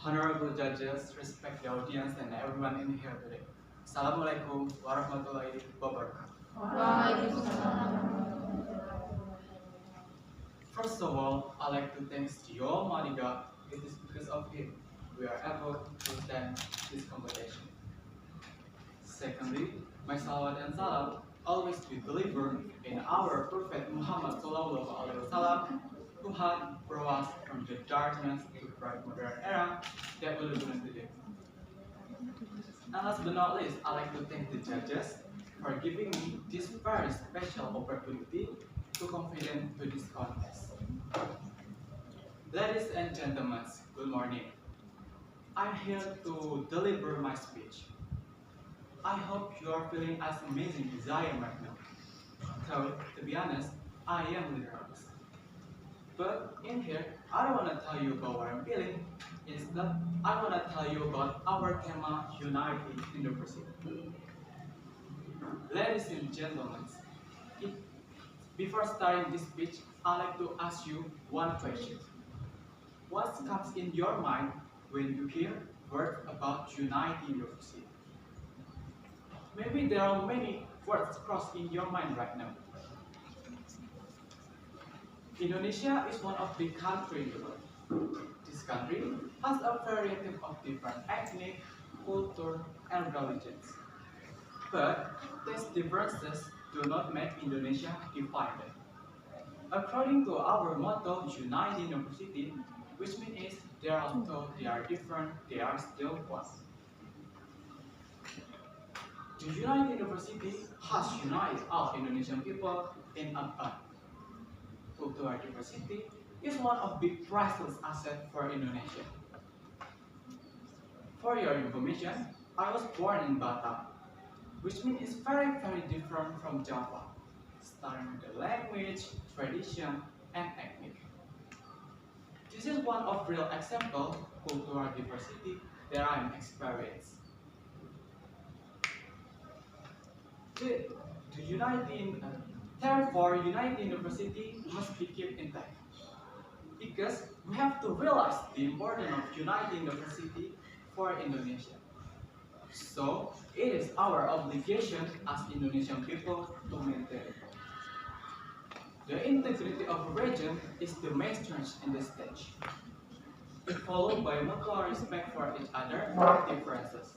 Honorable judges, respect the audience and everyone in here today. Assalamualaikum warahmatullahi wabarakatuh. First of all, I'd like to thank the Almighty God. It is because of Him we are able to stand this competition. Secondly, my salawat and salam always be delivered in our Prophet Muhammad Sallallahu Alaihi Wasallam, who had brought us from the darkness to the bright modern era that we live in today. And last but not least, I'd like to thank the judges for giving me this very special opportunity to compete to this contest. Ladies and gentlemen, good morning. I'm here to deliver my speech. I hope you are feeling as amazing as I am right now. So, to be honest, I am really nervous. But in here, I don't want to tell you about what I'm feeling. Instead, I want to tell you about our tema United University. Ladies and gentlemen, before starting this speech, I'd like to ask you one question. What comes in your mind when you hear words about United University? Maybe there are many words crossed in your mind right now. Indonesia is one of the countries in the world. This country has a variety of different ethnic, culture, and religions. But these differences do not make Indonesia divided. According to our motto, United University, which means although they are different, they are still one. The United University has united all Indonesian people in a bond. Cultural diversity is one of the priceless assets for Indonesia. For your information, I was born in Batam, which means it's very different from Java, starting with the language, tradition, and ethnic. This is one of real example cultural diversity that I am experienced. Therefore, United University must be kept intact. Because we have to realize the importance of United University for Indonesia. So, it is our obligation as Indonesian people to maintain it. The integrity of a region is the main strength in this stage, followed by mutual respect for each other's differences.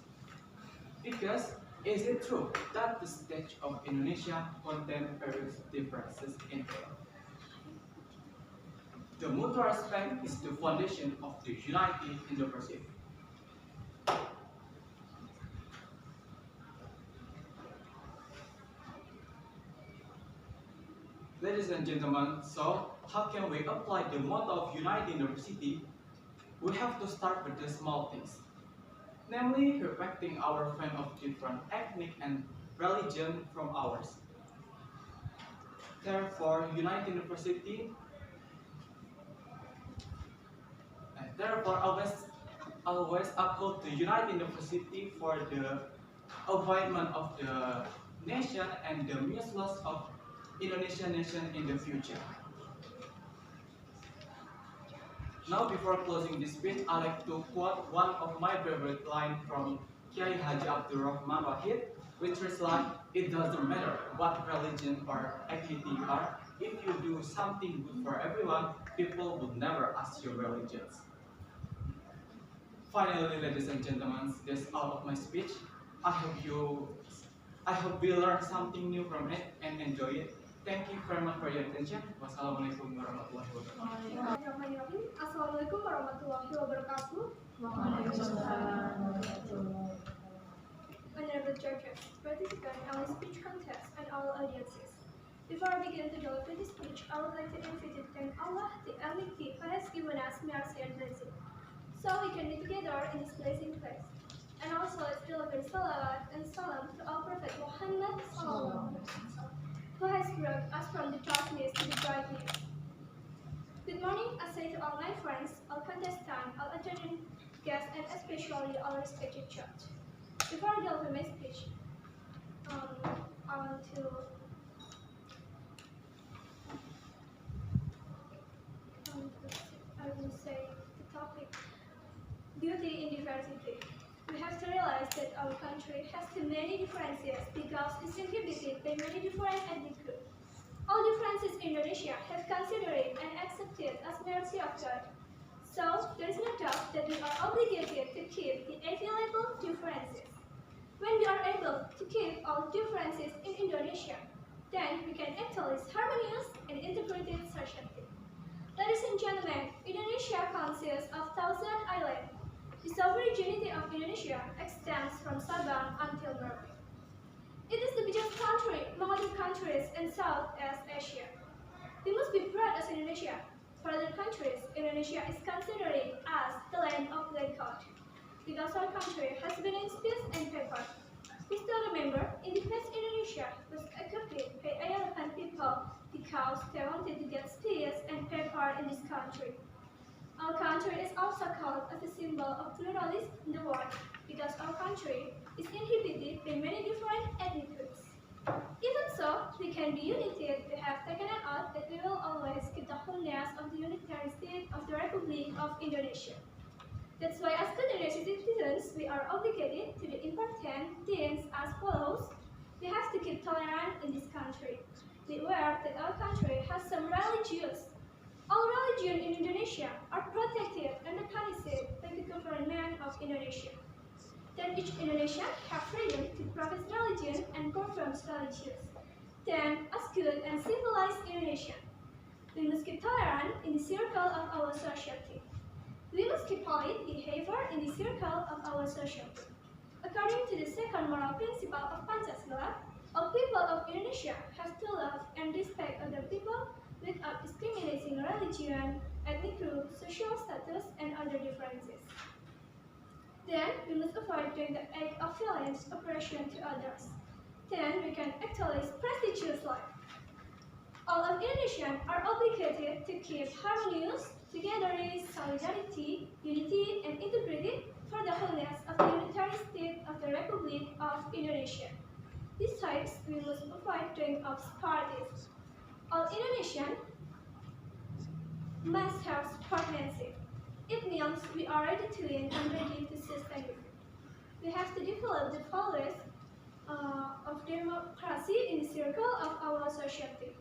Because is it true that the stage of Indonesia contains various differences in it? The mutual respect is the foundation of the United University. Ladies and gentlemen, so how can we apply the motto of United University? We have to start with the small things. Namely, respecting our friends of different ethnic and religion from ours. Therefore, United University, always uphold the United University for the avoidment of the nation and the misloss of Indonesian nation in the future. Now, before closing this speech, I'd like to quote one of my favorite lines from Kiai Haji Abdul Rahman Wahid, which is like, it doesn't matter what religion or ethnicity you are, if you do something good for everyone, people will never ask your religions. Finally, ladies and gentlemen, that's all of my speech. I hope we learned something new from it and enjoy it. Thank you very much for your attention. Wassalamualaikum warahmatullahi wabarakatuh. Assalamualaikum warahmatullahi wabarakatuh. Honorable judges, participants in our speech contest and our audiences. Before I begin to deliver this speech, I would like to invite to thank Allah, the Almighty, who has given us mercy and blessing, so we can be together in this blessing place. And also let's deliver salawat and salam to our Prophet Muhammad Sallallahu Alaihi Wasallam, who has brought us from the darkness to the brightness. Good morning, I say to all my friends, all contestants, all attending guests, and especially all respected judges. Before I deliver my speech, I will say the topic. beauty in diversity. We have to realize that our country has too many differences because it's inhabited by many different ethnic groups. All differences in Indonesia have considered and accepted as mercy of God. So, there is no doubt that we are obligated to keep the available differences. When we are able to keep all differences in Indonesia, then we can establish harmonious and integrated society. Ladies and gentlemen, Indonesia consists of 1,000 islands. The sovereignty of Indonesia extends from Sabang until Merauke. It is the biggest country among other countries in Southeast Asia. We must be proud as Indonesia. For other countries, Indonesia is considered as the land of blackout because our country has been in peace and paper. We still remember, in the past Indonesia was occupied by European people because they wanted to get peace and paper in this country. Our country is also called as a symbol of pluralism in the world because our country is inhabited by many different ethnic groups. Even so, we can be united. We have taken an oath that we will always keep the wholeness of the unitary state of the Republic of Indonesia. That's why as Indonesian citizens, we are obligated to the important things as follows. We have to keep tolerant in this country. Be aware that our country has some religions. All religions in Indonesia are protected and recognized by the government of Indonesia. Then each Indonesian has freedom to practice religion and perform religions. Then, as good and civilized Indonesian, we must keep tolerant in the circle of our society. We must keep polite behavior in the circle of our society. According to the second moral principle of Pancasila, all people of Indonesia have to love and respect other people without discriminating religion, ethnic group, social status, and other differences. Then, we must avoid doing the act of violence, oppression to others. Then, we can actually prestigious life. All of Indonesians are obligated to keep harmonious, togetherness, solidarity, unity, and integrity for the wholeness of the unitary state of the Republic of Indonesia. Besides, we must avoid doing of parties. All Indonesians must have sportsmanship. It means we are ready to win and ready to sustain it. We have to develop the values of democracy in the circle of our society.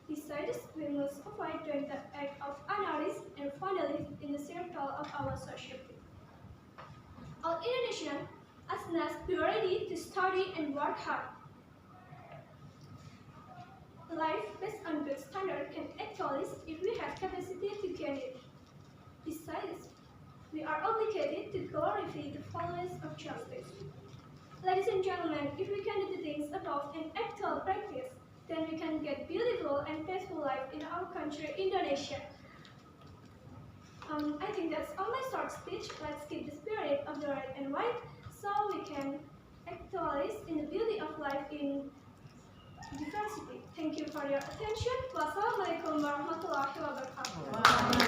Besides, we must avoid doing the act of anarchism and vandalism in the circle of our society. All Indonesians must be ready to study and work hard. Life based on good standard can actualize if we have capacity to gain it. Besides, we are obligated to glorify the values of justice. Ladies and gentlemen, if we can do the things above in actual practice, then we can get beautiful and peaceful life in our country, Indonesia. I think that's all my short speech. Let's keep the spirit of the red and white so we can actualize in the beauty of life in diversity. Thank you for your attention. Wassalamualaikum warahmatullahi wabarakatuh.